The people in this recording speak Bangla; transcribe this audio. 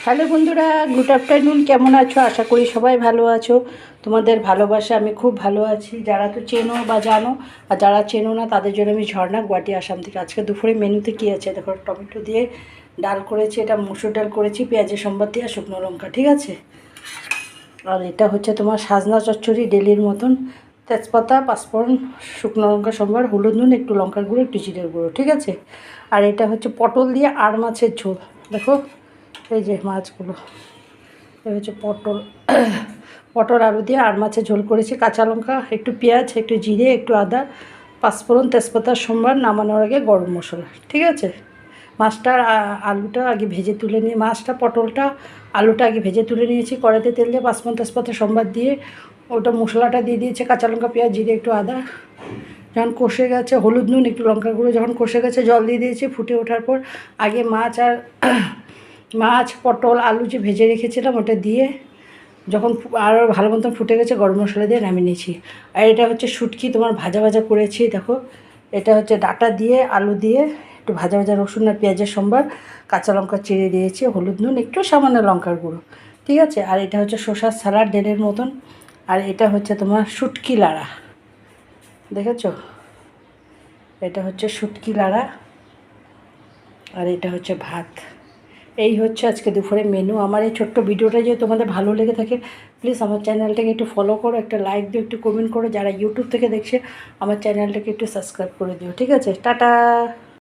হ্যালো বন্ধুরা, গুড আফটারনুন। কেমন আছো? আশা করি সবাই ভালো আছো। তোমাদের ভালোবাসা আমি খুব ভালো আছি। যারা তো চেনো বা জানো, আর যারা চেনো না তাদের জন্য আমি ঝর্ণা, গুয়াহাটি, আসাম থেকে। আজকে দুপুরে মেনুতে কী আছে দেখো, টমেটো দিয়ে ডাল করেছি, এটা মুসুর ডাল করেছি, পেঁয়াজের সম্বাদ দিয়ে আর শুকনো লঙ্কা, ঠিক আছে। আর এটা হচ্ছে তোমার সাজনা চচ্চড়ি ডেলির মতন, তেজপাতা, পাঁচফোড়ন, শুকনো লঙ্কা সম্বার, হলুদ, নুন, একটু লঙ্কার গুঁড়ো, একটু জিরের গুঁড়ো, ঠিক আছে। আর এটা হচ্ছে পটল দিয়ে আর মাছের ঝোল। দেখো এই যে মাছগুলো, এই হচ্ছে পটল পটল আলু দিয়ে আর মাছের ঝোল করেছি, কাঁচা লঙ্কা, একটু পেঁয়াজ, একটু জিরে, একটু আদা, পাঁচফোড়ন, তেজপাতার সম্বার, নামানোর আগে গরম মশলা, ঠিক আছে। মাছটা আলুটা আগে ভেজে তুলে নিয়ে, মাছটা পটলটা আলুটা আগে ভেজে তুলে নিয়েছি। কড়াইতে তেল দিয়ে পাঁচফোড়ন তেজপাতা সম্বার দিয়ে ওটা মশলাটা দিয়ে দিয়েছে, কাঁচা লঙ্কা, পেঁয়াজ, জিরে, একটু আদা। যখন কষে গেছে, হলুদ, নুন, একটু লঙ্কার গুঁড়ো, যখন কষে গেছে জল দিয়ে দিয়েছি। ফুটে ওঠার পর আগে মাছ পটল আলু যে ভেজে রেখেছিলাম ওটা দিয়ে যখন আরও ভালো মতন ফুটে গেছে, গরম মশলা দিয়ে নামিয়ে নিয়েছি। আর এটা হচ্ছে শুটকি, তোমার ভাজা ভাজা করেছি দেখো। এটা হচ্ছে ডাঁটা দিয়ে আলু দিয়ে একটু ভাজা ভাজা, রসুন আর পেঁয়াজের সম্বার, কাঁচা লঙ্কা চিড়ে দিয়েছি, হলুদ, নুন, একটু সামান্য লঙ্কার গুঁড়ো, ঠিক আছে। আর এটা হচ্ছে শসার স্যালাড ডেলের মতন। আর এটা হচ্ছে তোমার শুটকি লাড়া, দেখেছো? এটা হচ্ছে শুটকি লাড়া। আর এটা হচ্ছে ভাত। এই হচ্ছে আজকে দুপুরে মেনু। আমার এই ছোট্ট ভিডিওটা যদি তোমাদের ভালো লেগে থাকে, প্লিজ আমার চ্যানেলটাকে একটু ফলো করো, একটা লাইক দিও, একটু কমেন্ট করো। যারা ইউটিউব থেকে দেখছে আমার চ্যানেলটাকে একটু সাবস্ক্রাইব করে দিও, ঠিক আছে। টাটা।